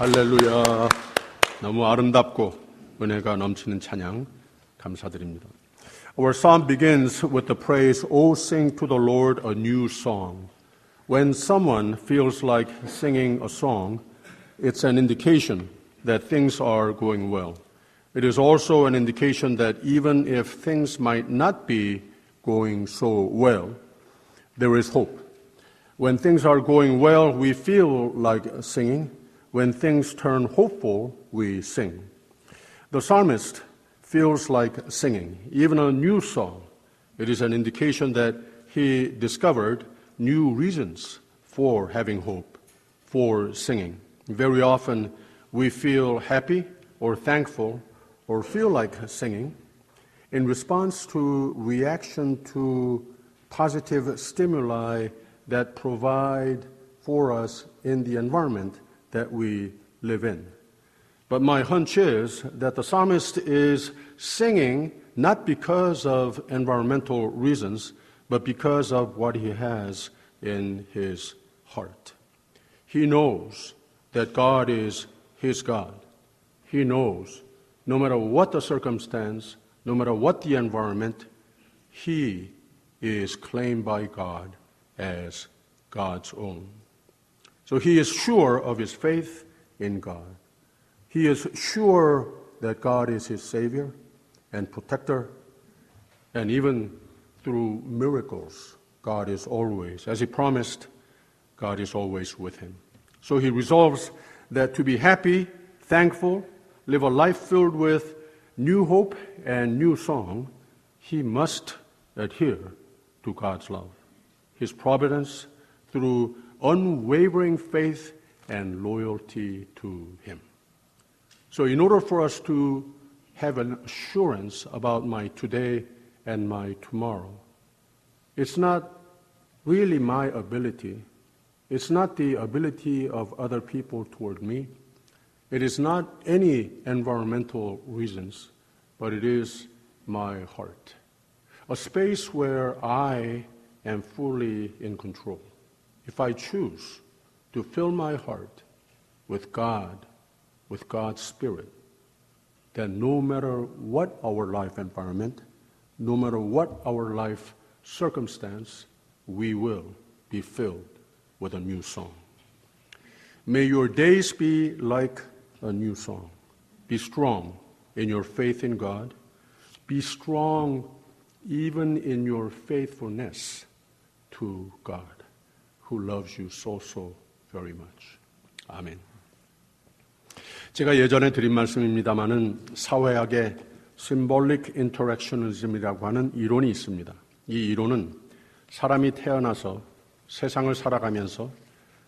할렐루야. 너무 아름답고 은혜가 넘치는 찬양 감사드립니다. Our psalm begins with the praise, "Oh, sing to the Lord a new song." When someone feels like singing a song, it's an indication that things are going well. It is also an indication that even if things might not be going so well, there is hope. When things are going well, we feel like singing. When things turn hopeful, we sing. The psalmist feels like singing, even a new song. It is an indication that he discovered new reasons for having hope, for singing. Very often we feel happy or thankful or feel like singing in response to reaction to positive stimuli that provide for us in the environment that we live in. But my hunch is that the psalmist is singing not because of environmental reasons, but because of what he has in his heart. He knows that God is his God. He knows no matter what the circumstance, no matter what the environment, he is claimed by God as God's own. So he is sure of his faith in God. He is sure that God is his Savior and protector, and even through miracles, God is always, as he promised, God is always with him. So he resolves that to be happy, thankful, live a life filled with new hope and new song, he must adhere to God's love, his providence through unwavering faith and loyalty to him. So in order for us to have an assurance about my today and my tomorrow, it's not really my ability. It's not the ability of other people toward me. It is not any environmental reasons, but it is my heart. A space where I am fully in control. If I choose to fill my heart with God, with God's Spirit, then no matter what our life environment, no matter what our life circumstance, we will be filled with a new song. May your days be like a new song. Be strong in your faith in God. Be strong even in your faithfulness to God, who loves you so very much. 아멘. 제가 예전에 드린 말씀입니다마는 사회학의 Symbolic Interactionism이라고 하는 이론이 있습니다. 이 이론은 사람이 태어나서 세상을 살아가면서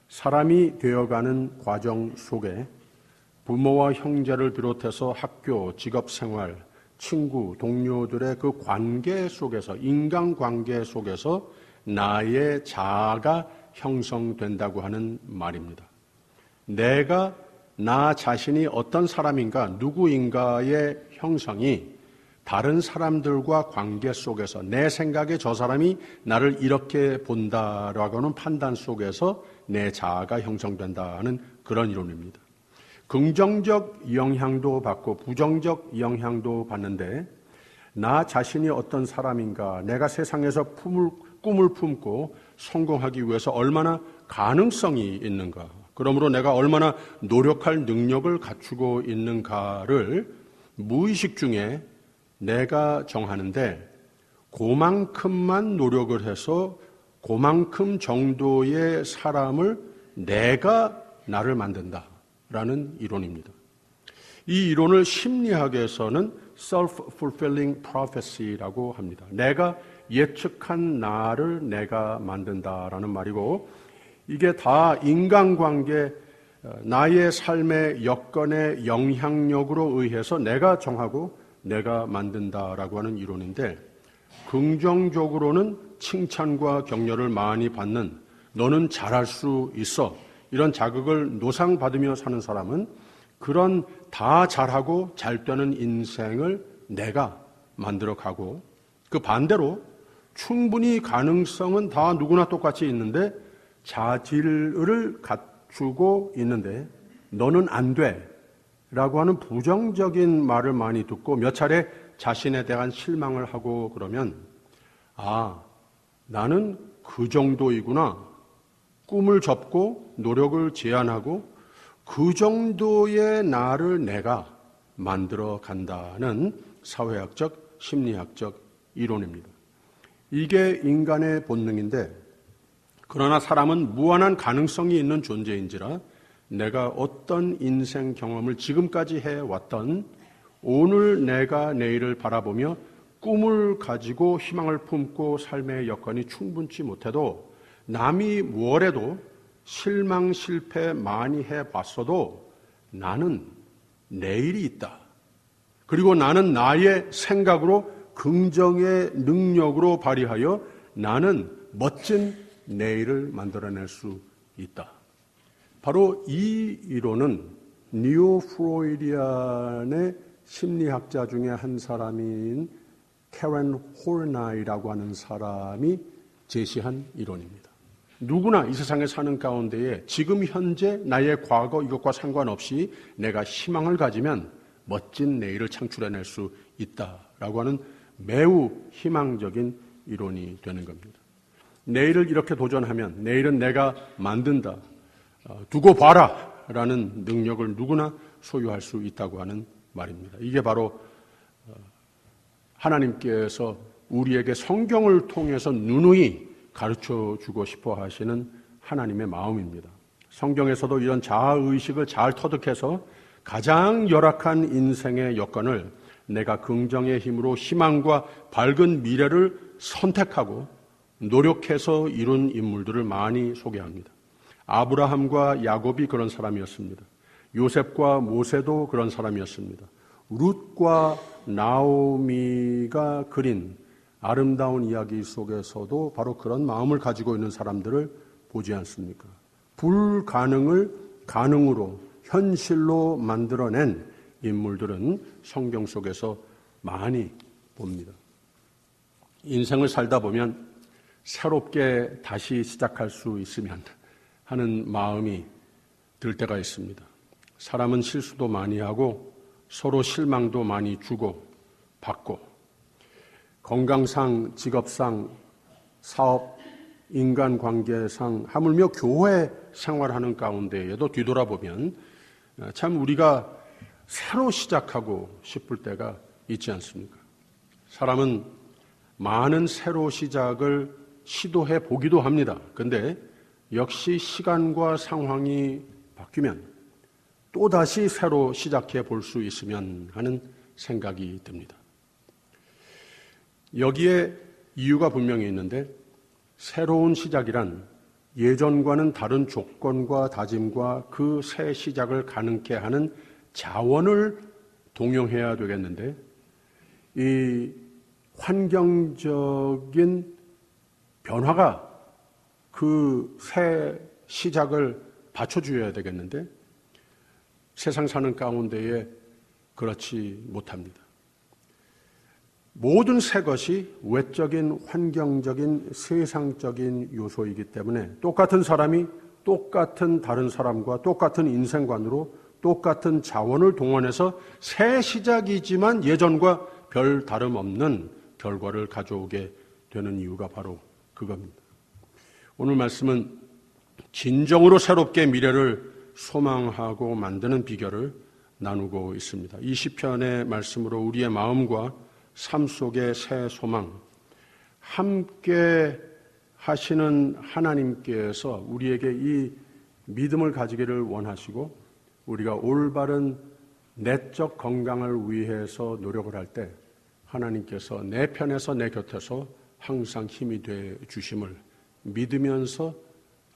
사람이 되어가는 과정 속에 부모와 형제를 비롯해서 학교, 직업생활, 친구, 동료들의 그 관계 속에서, 인간관계 속에서 나의 자아가 형성된다고 하는 말입니다. 내가 나 자신이 어떤 사람인가, 누구인가의 형성이 다른 사람들과 관계 속에서 내 생각에 저 사람이 나를 이렇게 본다라고 하는 판단 속에서 내 자아가 형성된다는 그런 이론입니다. 긍정적 영향도 받고 부정적 영향도 받는데 나 자신이 어떤 사람인가, 내가 세상에서 꿈을 품고 성공하기 위해서 얼마나 가능성이 있는가, 그러므로 내가 얼마나 노력할 능력을 갖추고 있는가를 무의식 중에 내가 정하는데 그만큼만 노력을 해서 그만큼 정도의 사람을 내가 나를 만든다라는 이론입니다. 이 이론을 심리학에서는 self-fulfilling prophecy라고 합니다. 내가 예측한 나를 내가 만든다라는 말이고, 이게 다 인간관계, 나의 삶의 여건의 영향력으로 의해서 내가 정하고 내가 만든다라고 하는 이론인데, 긍정적으로는 칭찬과 격려를 많이 받는, 너는 잘할 수 있어, 이런 자극을 노상받으며 사는 사람은 그런 다 잘하고 잘 되는 인생을 내가 만들어가고, 그 반대로 충분히 가능성은 다 누구나 똑같이 있는데 자질을 갖추고 있는데 너는 안 돼 라고 하는 부정적인 말을 많이 듣고 몇 차례 자신에 대한 실망을 하고 그러면 나는 그 정도이구나. 꿈을 접고 노력을 제한하고 그 정도의 나를 내가 만들어 간다는 사회학적, 심리학적 이론입니다. 이게 인간의 본능인데 그러나 사람은 무한한 가능성이 있는 존재인지라 내가 어떤 인생 경험을 지금까지 해왔던 오늘 내가 내일을 바라보며 꿈을 가지고 희망을 품고 삶의 여건이 충분치 못해도 남이 뭐래도 실망, 실패 많이 해봤어도 나는 내일이 있다. 그리고 나는 나의 생각으로 긍정의 능력으로 발휘하여 나는 멋진 내일을 만들어낼 수 있다. 바로 이 이론은 니오 프로이디안의 심리학자 중에 한 사람인 캐런 홀나이라고 하는 사람이 제시한 이론입니다. 누구나 이 세상에 사는 가운데에 지금 현재 나의 과거 이것과 상관없이 내가 희망을 가지면 멋진 내일을 창출해낼 수 있다라고 하는 매우 희망적인 이론이 되는 겁니다. 내일을 이렇게 도전하면 내일은 내가 만든다. 두고 봐라 라는 능력을 누구나 소유할 수 있다고 하는 말입니다. 이게 바로 하나님께서 우리에게 성경을 통해서 누누이 가르쳐 주고 싶어 하시는 하나님의 마음입니다. 성경에서도 이런 자아의식을 잘 터득해서 가장 열악한 인생의 여건을 내가 긍정의 힘으로 희망과 밝은 미래를 선택하고 노력해서 이룬 인물들을 많이 소개합니다. 아브라함과 야곱이 그런 사람이었습니다. 요셉과 모세도 그런 사람이었습니다. 룻과 나오미가 그린 아름다운 이야기 속에서도 바로 그런 마음을 가지고 있는 사람들을 보지 않습니까? 불가능을 가능으로 현실로 만들어낸 인물들은 성경 속에서 많이 봅니다. 인생을 살다 보면 새롭게 다시 시작할 수 있으면 하는 마음이 들 때가 있습니다. 사람은 실수도 많이 하고 서로 실망도 많이 주고 받고 건강상, 직업상, 사업, 인간관계상 하물며 교회 생활하는 가운데에도 뒤돌아보면 참 우리가 새로 시작하고 싶을 때가 있지 않습니까? 사람은 많은 새로 시작을 시도해 보기도 합니다. 그런데 역시 시간과 상황이 바뀌면 또다시 새로 시작해 볼 수 있으면 하는 생각이 듭니다. 여기에 이유가 분명히 있는데 새로운 시작이란 예전과는 다른 조건과 다짐과 그 새 시작을 가능케 하는 자원을 동용해야 되겠는데 이 환경적인 변화가 그 새 시작을 받쳐줘야 되겠는데 세상 사는 가운데에 그렇지 못합니다. 모든 새 것이 외적인 환경적인 세상적인 요소이기 때문에 똑같은 사람이 똑같은 다른 사람과 똑같은 인생관으로 똑같은 자원을 동원해서 새 시작이지만 예전과 별 다름없는 결과를 가져오게 되는 이유가 바로 그겁니다. 오늘 말씀은 진정으로 새롭게 미래를 소망하고 만드는 비결을 나누고 있습니다. 이 시편의 말씀으로 우리의 마음과 삶 속의 새 소망, 함께 하시는 하나님께서 우리에게 이 믿음을 가지기를 원하시고 우리가 올바른 내적 건강을 위해서 노력을 할 때 하나님께서 내 편에서 내 곁에서 항상 힘이 돼 주심을 믿으면서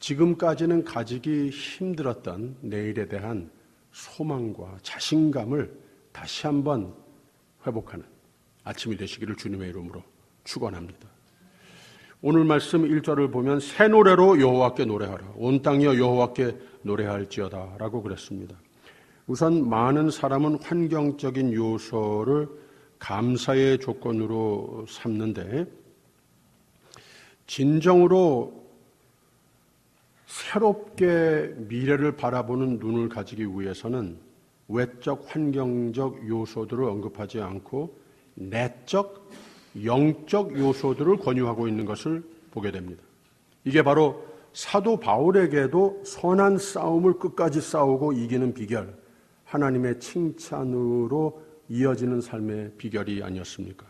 지금까지는 가지기 힘들었던 내일에 대한 소망과 자신감을 다시 한번 회복하는 아침이 되시기를 주님의 이름으로 축원합니다. 오늘 말씀 1절을 보면 새 노래로 여호와께 노래하라. 온 땅이여 여호와께 노래할지어다 라고 그랬습니다. 우선 많은 사람은 환경적인 요소를 감사의 조건으로 삼는데 진정으로 새롭게 미래를 바라보는 눈을 가지기 위해서는 외적, 환경적 요소들을 언급하지 않고 내적, 영적 요소들을 권유하고 있는 것을 보게 됩니다. 이게 바로 사도 바울에게도 선한 싸움을 끝까지 싸우고 이기는 비결, 하나님의 칭찬으로 이어지는 삶의 비결이 아니었습니까?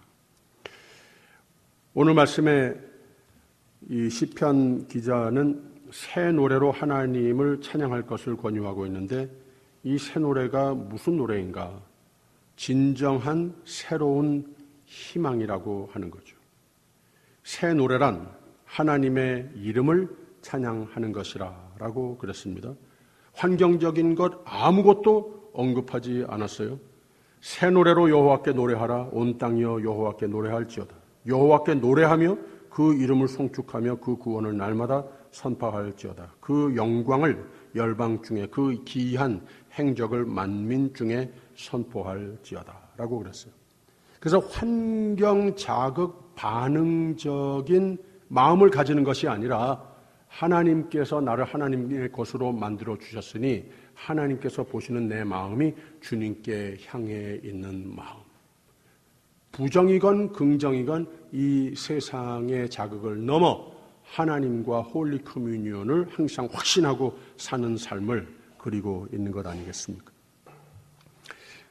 오늘 말씀에 이 시편 기자는 새 노래로 하나님을 찬양할 것을 권유하고 있는데 이 새 노래가 무슨 노래인가? 진정한 새로운 희망이라고 하는 거죠. 새 노래란 하나님의 이름을 찬양하는 것이라고 그랬습니다. 환경적인 것 아무것도 언급하지 않았어요. 새 노래로 여호와께 노래하라. 온 땅이여 여호와께 노래할지어다. 여호와께 노래하며 그 이름을 송축하며 그 구원을 날마다 선포할지어다. 그 영광을 열방 중에 그 기이한 행적을 만민 중에 선포할지어다 라고 그랬어요. 그래서 환경 자극 반응적인 마음을 가지는 것이 아니라 하나님께서 나를 하나님의 것으로 만들어 주셨으니 하나님께서 보시는 내 마음이 주님께 향해 있는 마음. 부정이건 긍정이건 이 세상의 자극을 넘어 하나님과 홀리 커뮤니언을 항상 확신하고 사는 삶을 그리고 있는 것 아니겠습니까?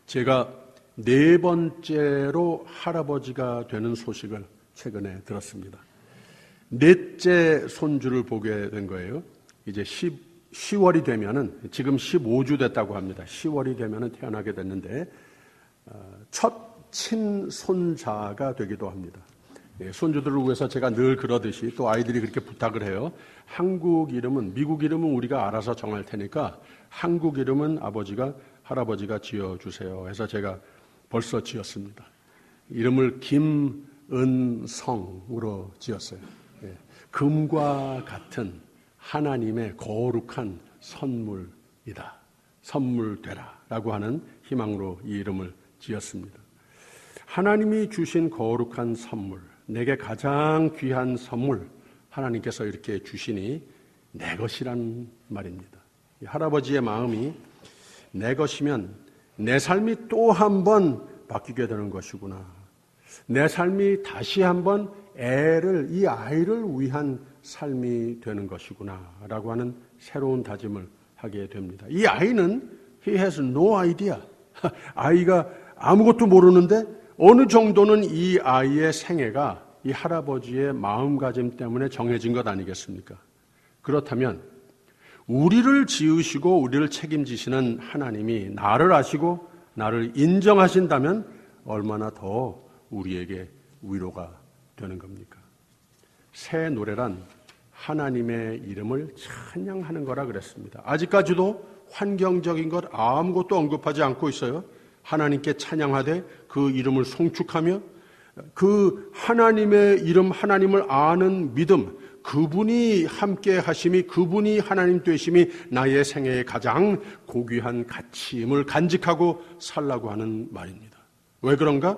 제가 4번째로 할아버지가 되는 소식을 최근에 들었습니다. 넷째 손주를 보게 된 거예요. 이제 10월이 되면은, 지금 15주 됐다고 합니다. 10월이 되면은 태어나게 됐는데, 첫 친손자가 되기도 합니다. 손주들을 위해서 제가 늘 그러듯이 또 아이들이 그렇게 부탁을 해요. 한국 이름은, 미국 이름은 우리가 알아서 정할 테니까 한국 이름은 할아버지가 지어주세요. 해서 제가 벌써 지었습니다. 이름을 김은성으로 지었어요. 금과 같은 하나님의 거룩한 선물이다. 선물되라 라고 하는 희망으로 이 이름을 지었습니다. 하나님이 주신 거룩한 선물, 내게 가장 귀한 선물, 하나님께서 이렇게 주시니 내 것이란 말입니다. 할아버지의 마음이 내 것이면 내 삶이 또 한 번 바뀌게 되는 것이구나. 내 삶이 다시 한번 이 아이를 위한 삶이 되는 것이구나 라고 하는 새로운 다짐을 하게 됩니다. 이 아이는 he has no idea. 아이가 아무것도 모르는데 어느 정도는 이 아이의 생애가 이 할아버지의 마음가짐 때문에 정해진 것 아니겠습니까? 그렇다면 우리를 지으시고 우리를 책임지시는 하나님이 나를 아시고 나를 인정하신다면 얼마나 더 우리에게 위로가 되는 겁니까? 새 노래란 하나님의 이름을 찬양하는 거라 그랬습니다. 아직까지도 환경적인 것 아무것도 언급하지 않고 있어요. 하나님께 찬양하되 그 이름을 송축하며 그 하나님의 이름, 하나님을 아는 믿음, 그분이 함께 하심이, 그분이 하나님 되심이 나의 생애의 가장 고귀한 가치임을 간직하고 살라고 하는 말입니다. 왜 그런가?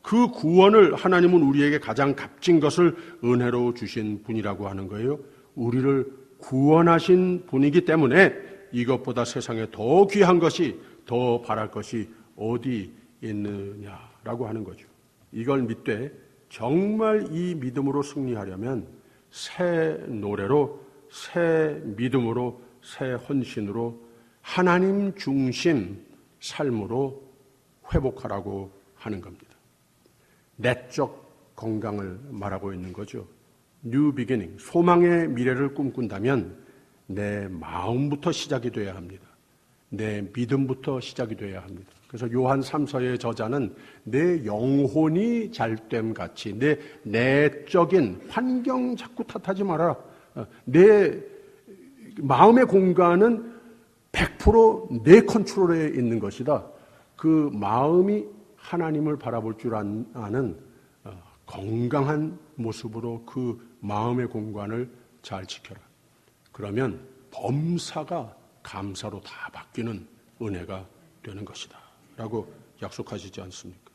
그 구원을 하나님은 우리에게 가장 값진 것을 은혜로 주신 분이라고 하는 거예요. 우리를 구원하신 분이기 때문에 이것보다 세상에 더 귀한 것이, 더 바랄 것이 어디 있느냐라고 하는 거죠. 이걸 믿되 정말 이 믿음으로 승리하려면 새 노래로, 새 믿음으로, 새 헌신으로 하나님 중심 삶으로 회복하라고 하는 겁니다. 내적 건강을 말하고 있는 거죠. New beginning, 소망의 미래를 꿈꾼다면 내 마음부터 시작이 돼야 합니다. 내 믿음부터 시작이 돼야 합니다. 그래서 요한 3서의 저자는 내 영혼이 잘됨 같이 내 내적인 환경 자꾸 탓하지 마라. 내 마음의 공간은 100% 내 컨트롤에 있는 것이다. 그 마음이 하나님을 바라볼 줄 아는 건강한 모습으로 그 마음의 공간을 잘 지켜라. 그러면 범사가 감사로 다 바뀌는 은혜가 되는 것이다 라고 약속하시지 않습니까?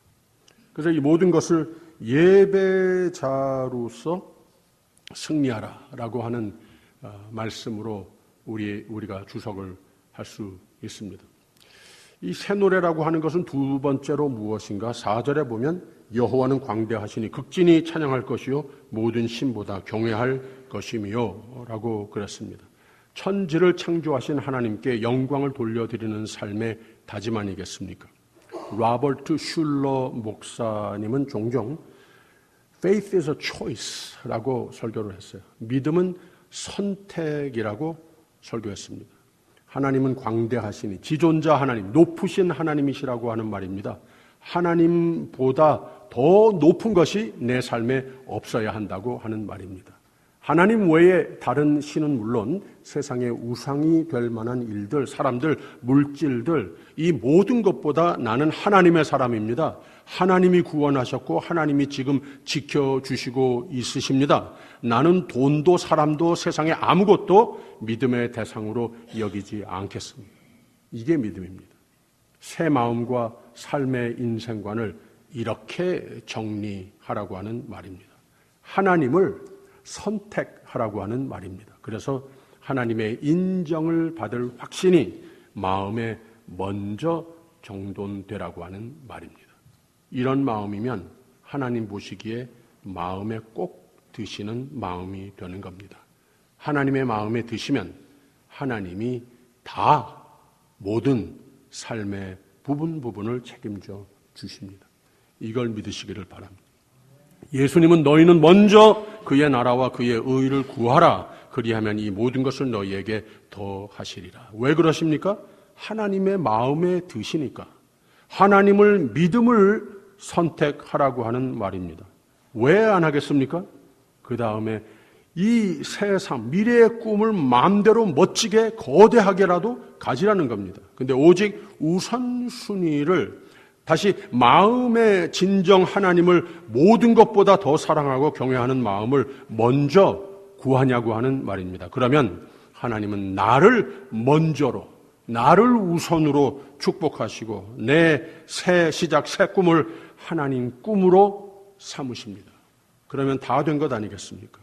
그래서 이 모든 것을 예배자로서 승리하라 라고 하는 말씀으로 우리가 주석을 할 수 있습니다. 이 새 노래라고 하는 것은 두 번째로 무엇인가? 4절에 보면 여호와는 광대하시니 극진히 찬양할 것이요 모든 신보다 경외할 것이며 라고 그랬습니다. 천지를 창조하신 하나님께 영광을 돌려드리는 삶의 다짐 아니겠습니까? 로버트 슐러 목사님은 종종 Faith is a choice라고 설교를 했어요. 믿음은 선택이라고 설교했습니다. 하나님은 광대하시니 지존자 하나님, 높으신 하나님이시라고 하는 말입니다. 하나님보다 더 높은 것이 내 삶에 없어야 한다고 하는 말입니다. 하나님 외에 다른 신은 물론 세상의 우상이 될 만한 일들, 사람들, 물질들, 이 모든 것보다 나는 하나님의 사람입니다. 하나님이 구원하셨고 하나님이 지금 지켜주시고 있으십니다. 나는 돈도 사람도 세상에 아무것도 믿음의 대상으로 여기지 않겠습니다. 이게 믿음입니다. 새 마음과 삶의 인생관을 이렇게 정리하라고 하는 말입니다. 하나님을 선택하라고 하는 말입니다. 그래서 하나님의 인정을 받을 확신이 마음에 먼저 정돈되라고 하는 말입니다. 이런 마음이면 하나님 보시기에 마음에 꼭 드시는 마음이 되는 겁니다. 하나님의 마음에 드시면 하나님이 다 모든 삶의 부분을 책임져 주십니다. 이걸 믿으시기를 바랍니다. 예수님은 너희는 먼저 그의 나라와 그의 의를 구하라. 그리하면 이 모든 것을 너희에게 더하시리라. 왜 그러십니까? 하나님의 마음에 드시니까. 하나님을 믿음을 선택하라고 하는 말입니다. 왜 안 하겠습니까? 그 다음에 이 세상, 미래의 꿈을 마음대로 멋지게 거대하게라도 가지라는 겁니다. 근데 오직 우선순위를 다시 마음의 진정 하나님을 모든 것보다 더 사랑하고 경외하는 마음을 먼저 구하냐고 하는 말입니다. 그러면 하나님은 나를 먼저로, 나를 우선으로 축복하시고 내 새 시작, 새 꿈을 하나님 꿈으로 삼으십니다. 그러면 다 된 것 아니겠습니까?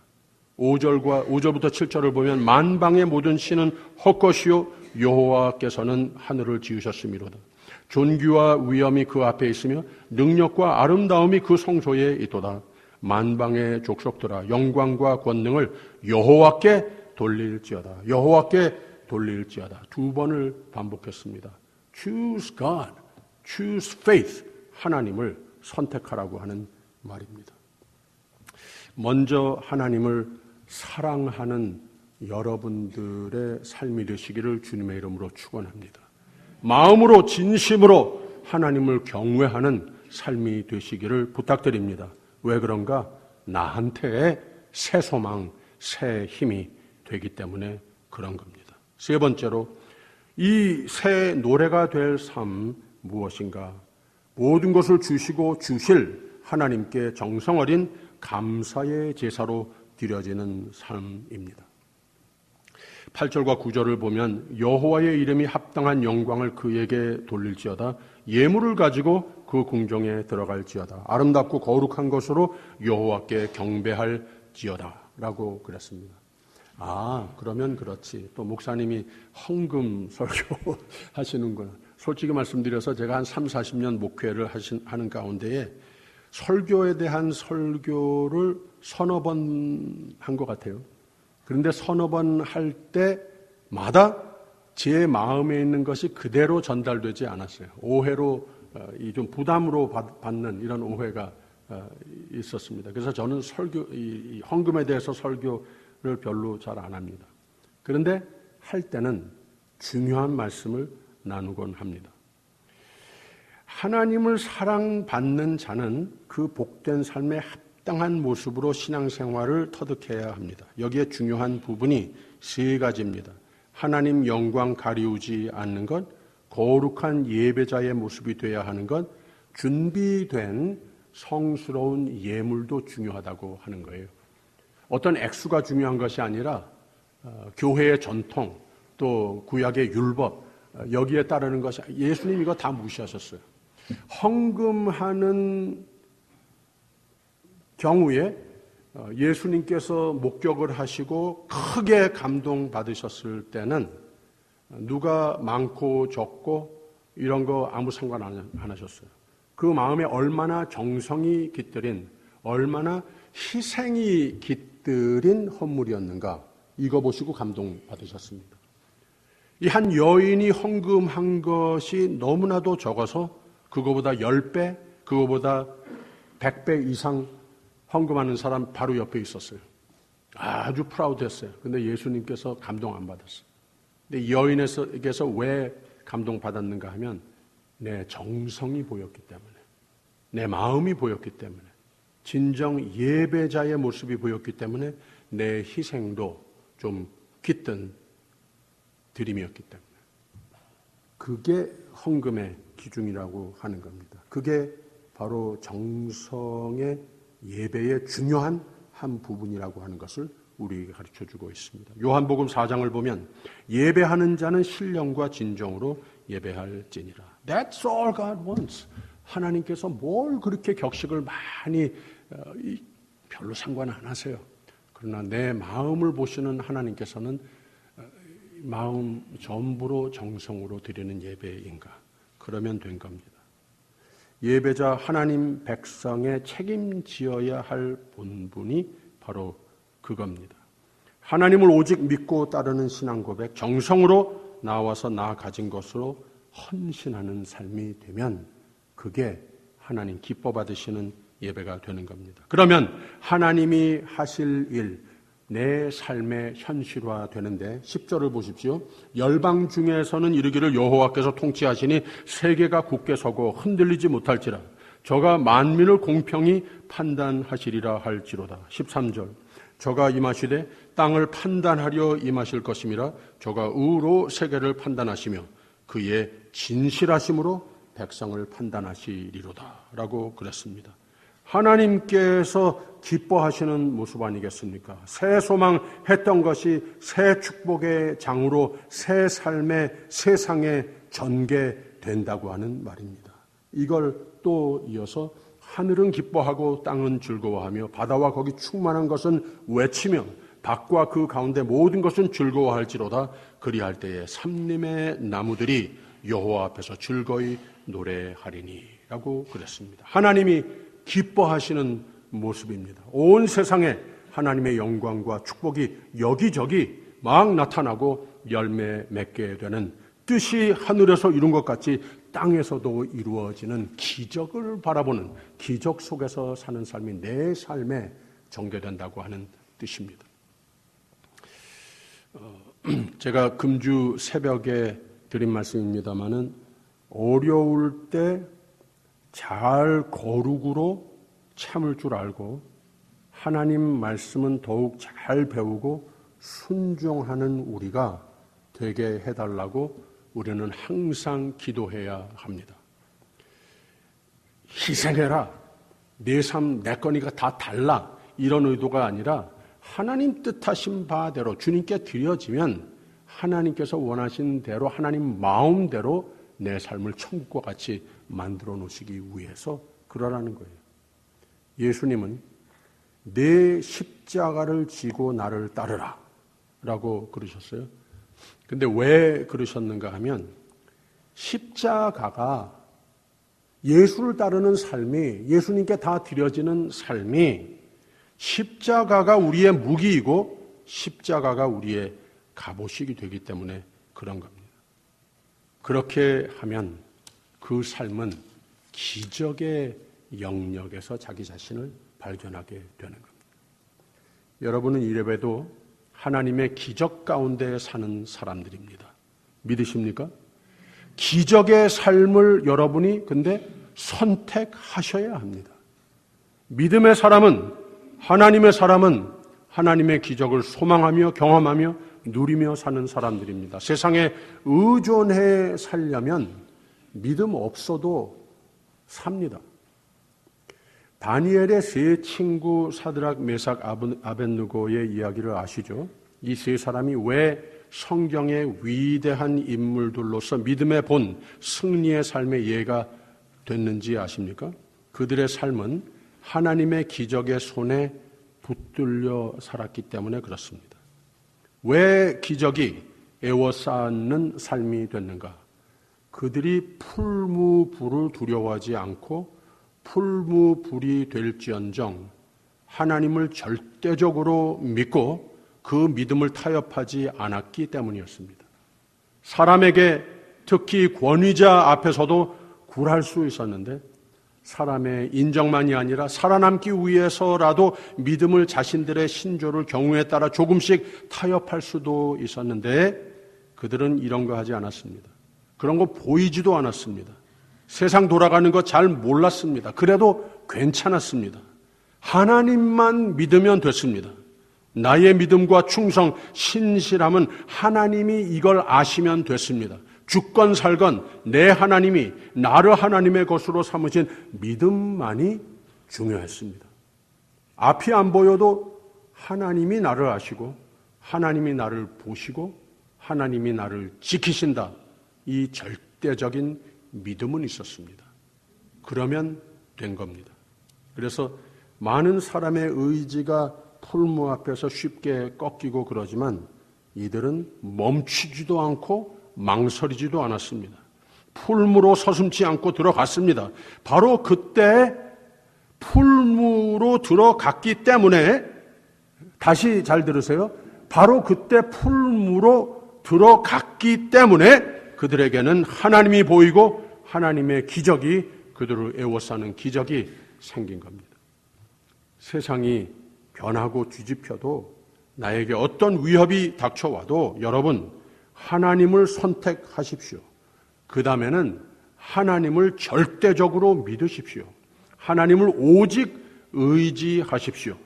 5절부터 7절을 보면 만방의 모든 신은 헛것이요 여호와께서는 하늘을 지으셨음이로다. 존귀와 위엄이 그 앞에 있으며 능력과 아름다움이 그 성소에 있도다. 만방의 족속들아 영광과 권능을 여호와께 돌릴지어다. 여호와께 돌릴지어다. 두 번을 반복했습니다. Choose God, choose faith. 하나님을 선택하라고 하는 말입니다. 먼저 하나님을 사랑하는 여러분들의 삶이 되시기를 주님의 이름으로 축원합니다. 마음으로 진심으로 하나님을 경외하는 삶이 되시기를 부탁드립니다. 왜 그런가? 나한테의 새 소망, 새 힘이 되기 때문에 그런 겁니다. 세 번째로 이 새 노래가 될 삶 무엇인가? 모든 것을 주시고 주실 하나님께 정성 어린 감사의 제사로 드려지는 삶입니다. 8절과 9절을 보면 여호와의 이름이 합당한 영광을 그에게 돌릴지어다. 예물을 가지고 그 궁정에 들어갈지어다. 아름답고 거룩한 것으로 여호와께 경배할지어다 라고 그랬습니다. 그러면 그렇지. 또 목사님이 헌금 설교 하시는구나. 솔직히 말씀드려서 제가 한 3, 40년 목회를 하는 가운데에 설교에 대한 설교를 서너 번 한 것 같아요. 그런데 서너 번 할 때마다 제 마음에 있는 것이 그대로 전달되지 않았어요. 오해로, 좀 부담으로 받는 이런 오해가 있었습니다. 그래서 저는 이 헌금에 대해서 설교를 별로 잘 안 합니다. 그런데 할 때는 중요한 말씀을 나누곤 합니다. 하나님을 사랑받는 자는 그 복된 삶에 합당한 모습으로 신앙생활을 터득해야 합니다. 여기에 중요한 부분이 세 가지입니다. 하나님 영광 가리우지 않는 것, 거룩한 예배자의 모습이 되어야 하는 것, 준비된 성스러운 예물도 중요하다고 하는 거예요. 어떤 액수가 중요한 것이 아니라 교회의 전통, 또 구약의 율법, 여기에 따르는 것이, 예수님 이거 다 무시하셨어요. 헌금하는 경우에 예수님께서 목격을 하시고 크게 감동받으셨을 때는 누가 많고 적고 이런 거 아무 상관 안 하셨어요. 그 마음에 얼마나 정성이 깃들인, 얼마나 희생이 깃들인 헌물이었는가, 이거 보시고 감동받으셨습니다. 이 한 여인이 헌금한 것이 너무나도 적어서 그거보다 10배, 그거보다 100배 이상 헌금하는 사람 바로 옆에 있었어요. 아주 프라우드했어요. 근데 예수님께서 감동 안 받았어요. 근데 이 여인에게서 왜 감동받았는가 하면 내 정성이 보였기 때문에, 내 마음이 보였기 때문에, 진정 예배자의 모습이 보였기 때문에 내 희생도 좀 깃든 드림이었기 때문에, 그게 헌금의 기준이라고 하는 겁니다. 그게 바로 정성의 예배의 중요한 한 부분이라고 하는 것을 우리에게 가르쳐주고 있습니다. 요한복음 4장을 보면 예배하는 자는 신령과 진정으로 예배할지니라. That's all God wants. 하나님께서 뭘 그렇게 격식을 많이 별로 상관 안 하세요. 그러나 내 마음을 보시는 하나님께서는 마음 전부로 정성으로 드리는 예배인가? 그러면 된 겁니다. 예배자 하나님 백성의 책임지어야 할 본분이 바로 그겁니다. 하나님을 오직 믿고 따르는 신앙 고백, 정성으로 나와서 나 가진 것으로 헌신하는 삶이 되면 그게 하나님 기뻐 받으시는 예배가 되는 겁니다. 그러면 하나님이 하실 일, 내 삶의 현실화 되는데 10절을 보십시오. 열방 중에서는 이르기를 여호와께서 통치하시니 세계가 굳게 서고 흔들리지 못할지라. 저가 만민을 공평히 판단하시리라 할지로다. 13절. 저가 임하시되 땅을 판단하려 임하실 것임이라. 저가 의로 세계를 판단하시며 그의 진실하심으로 백성을 판단하시리로다. 라고 그랬습니다. 하나님께서 기뻐하시는 모습 아니겠습니까? 새 소망 했던 것이 새 축복의 장으로 새 삶의 세상에 전개된다고 하는 말입니다. 이걸 또 이어서 하늘은 기뻐하고 땅은 즐거워하며 바다와 거기 충만한 것은 외치며 밖과 그 가운데 모든 것은 즐거워할지로다. 그리할 때에 삼림의 나무들이 여호와 앞에서 즐거이 노래하리니 라고 그랬습니다. 하나님이 기뻐하시는 모습입니다. 온 세상에 하나님의 영광과 축복이 여기저기 막 나타나고 열매 맺게 되는, 뜻이 하늘에서 이룬 것 같이 땅에서도 이루어지는 기적을 바라보는, 기적 속에서 사는 삶이 내 삶에 전개된다고 하는 뜻입니다. 제가 금주 새벽에 드린 말씀입니다마는 어려울 때 잘 거룩으로 참을 줄 알고 하나님 말씀은 더욱 잘 배우고 순종하는 우리가 되게 해달라고 우리는 항상 기도해야 합니다. 희생해라, 내 삶 내 거니까 다 달라, 이런 의도가 아니라 하나님 뜻하신 바대로 주님께 드려지면 하나님께서 원하신 대로 하나님 마음대로 내 삶을 천국과 같이 만들어 놓으시기 위해서 그러라는 거예요. 예수님은 내 십자가를 지고 나를 따르라 라고 그러셨어요. 근데 왜 그러셨는가 하면 십자가가, 예수를 따르는 삶이, 예수님께 다 드려지는 삶이 십자가가 우리의 무기이고 십자가가 우리의 갑옷이 되기 때문에 그런 겁니다. 그렇게 하면 그 삶은 기적의 영역에서 자기 자신을 발견하게 되는 겁니다. 여러분은 이래봬도 하나님의 기적 가운데 사는 사람들입니다. 믿으십니까? 기적의 삶을 여러분이 근데 선택하셔야 합니다. 믿음의 사람은, 하나님의 사람은 하나님의 기적을 소망하며 경험하며 누리며 사는 사람들입니다. 세상에 의존해 살려면 믿음 없어도 삽니다. 다니엘의 세 친구 사드락, 메삭, 아벳느고의 이야기를 아시죠? 이 세 사람이 왜 성경의 위대한 인물들로서 믿음의 본, 승리의 삶의 예가 됐는지 아십니까? 그들의 삶은 하나님의 기적의 손에 붙들려 살았기 때문에 그렇습니다. 왜 기적이 애워싸는 삶이 됐는가? 그들이 풀무불을 두려워하지 않고 풀무불이 될지언정 하나님을 절대적으로 믿고 그 믿음을 타협하지 않았기 때문이었습니다. 사람에게, 특히 권위자 앞에서도 굴할 수 있었는데 사람의 인정만이 아니라 살아남기 위해서라도 믿음을, 자신들의 신조를 경우에 따라 조금씩 타협할 수도 있었는데 그들은 이런 거 하지 않았습니다. 그런 거 보이지도 않았습니다. 세상 돌아가는 거 잘 몰랐습니다. 그래도 괜찮았습니다. 하나님만 믿으면 됐습니다. 나의 믿음과 충성, 신실함은 하나님이 이걸 아시면 됐습니다. 죽건 살건 내 하나님이 나를 하나님의 것으로 삼으신 믿음만이 중요했습니다. 앞이 안 보여도 하나님이 나를 아시고 하나님이 나를 보시고 하나님이 나를 지키신다. 이 절대적인 믿음은 있었습니다. 그러면 된 겁니다. 그래서 많은 사람의 의지가 풀무 앞에서 쉽게 꺾이고 그러지만 이들은 멈추지도 않고 망설이지도 않았습니다. 풀무로 서슴지 않고 들어갔습니다. 바로 그때 풀무로 들어갔기 때문에, 다시 잘 들으세요. 바로 그때 풀무로 들어갔기 때문에 그들에게는 하나님이 보이고 하나님의 기적이, 그들을 애워싸는 기적이 생긴 겁니다. 세상이 변하고 뒤집혀도 나에게 어떤 위협이 닥쳐와도 여러분, 하나님을 선택하십시오. 그 다음에는 하나님을 절대적으로 믿으십시오. 하나님을 오직 의지하십시오.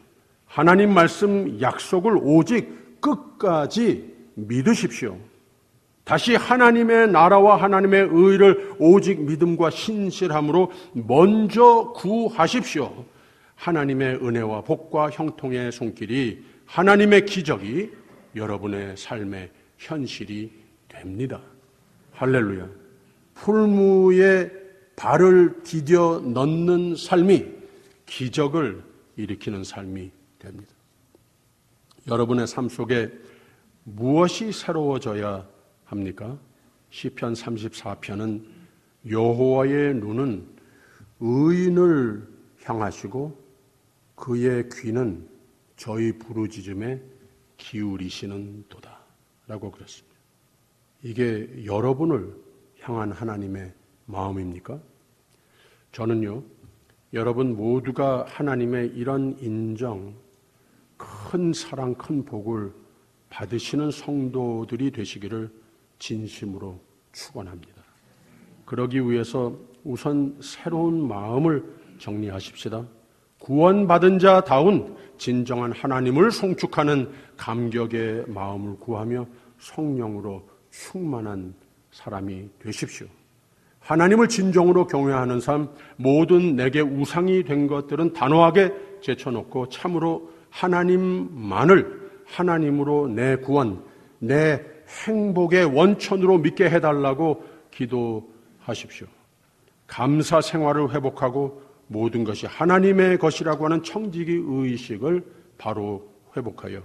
하나님 말씀 약속을 오직 끝까지 믿으십시오. 다시 하나님의 나라와 하나님의 의를 오직 믿음과 신실함으로 먼저 구하십시오. 하나님의 은혜와 복과 형통의 손길이, 하나님의 기적이 여러분의 삶의 현실이 됩니다. 할렐루야. 풀무에 발을 디뎌 넣는 삶이 기적을 일으키는 삶이 됩니다. 여러분의 삶 속에 무엇이 새로워져야 합니까? 시편 34편은 여호와의 눈은 의인을 향하시고 그의 귀는 저희 부르짖음에 기울이시는 도다 라고 그랬습니다. 이게 여러분을 향한 하나님의 마음입니까? 저는요, 여러분 모두가 하나님의 이런 인정, 큰 사랑, 큰 복을 받으시는 성도들이 되시기를 진심으로 축원합니다. 그러기 위해서 우선 새로운 마음을 정리하십시다. 구원받은 자다운 진정한 하나님을 송축하는 감격의 마음을 구하며 성령으로 충만한 사람이 되십시오. 하나님을 진정으로 경외하는 삶, 모든 내게 우상이 된 것들은 단호하게 제쳐놓고 참으로 하나님만을 하나님으로 내 구원, 내 행복의 원천으로 믿게 해달라고 기도하십시오. 감사 생활을 회복하고 모든 것이 하나님의 것이라고 하는 청지기 의식을 바로 회복하여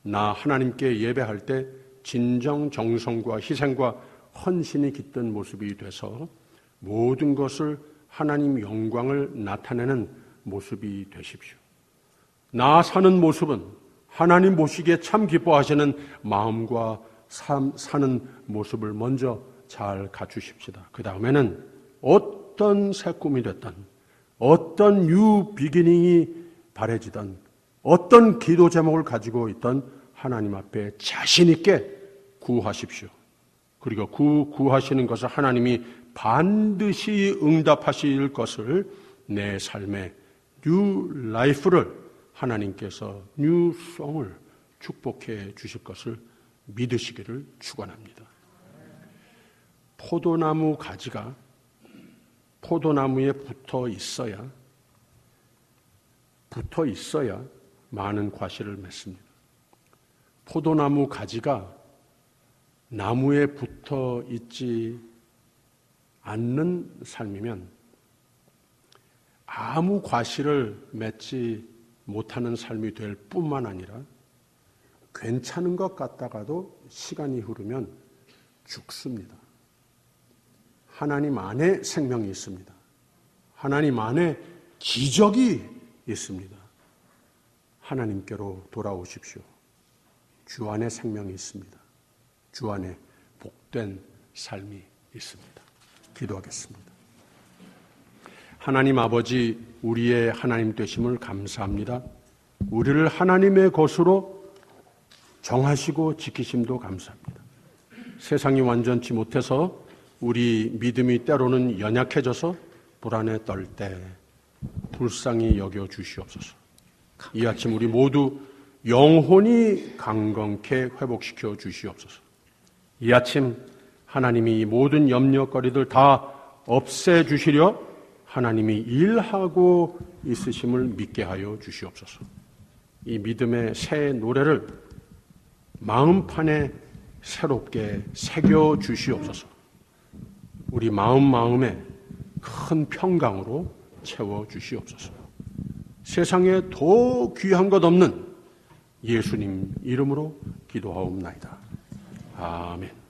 나 하나님께 예배할 때 진정 정성과 희생과 헌신이 깃든 모습이 돼서 모든 것을 하나님 영광을 나타내는 모습이 되십시오. 나 사는 모습은 하나님 보시기에 참 기뻐하시는 마음과 사는 모습을 먼저 잘 갖추십시다. 그 다음에는 어떤 새 꿈이 됐든, 어떤 뉴 비기닝이 바래지든, 어떤 기도 제목을 가지고 있던 하나님 앞에 자신 있게 구하십시오. 그리고 구하시는 것을 하나님이 반드시 응답하실 것을, 내 삶의 뉴 라이프를 하나님께서 뉴 송을 축복해 주실 것을 믿으시기를 축원합니다. 포도나무 가지가 포도나무에 붙어 있어야 많은 과실을 맺습니다. 포도나무 가지가 나무에 붙어 있지 않는 삶이면 아무 과실을 맺지 못하는 삶이 될 뿐만 아니라 괜찮은 것 같다가도 시간이 흐르면 죽습니다. 하나님 안에 생명이 있습니다. 하나님 안에 기적이 있습니다. 하나님께로 돌아오십시오. 주 안에 생명이 있습니다. 주 안에 복된 삶이 있습니다. 기도하겠습니다. 하나님 아버지, 우리의 하나님 되심을 감사합니다. 우리를 하나님의 것으로 정하시고 지키심도 감사합니다. 세상이 완전치 못해서 우리 믿음이 때로는 연약해져서 불안에 떨 때 불쌍히 여겨 주시옵소서. 이 아침 우리 모두 영혼이 강건케 회복시켜 주시옵소서. 이 아침 하나님이 이 모든 염려거리들 다 없애주시려 하나님이 일하고 있으심을 믿게 하여 주시옵소서. 이 믿음의 새 노래를 마음판에 새롭게 새겨 주시옵소서. 우리 마음에 큰 평강으로 채워 주시옵소서. 세상에 더 귀한 것 없는 예수님 이름으로 기도하옵나이다. 아멘.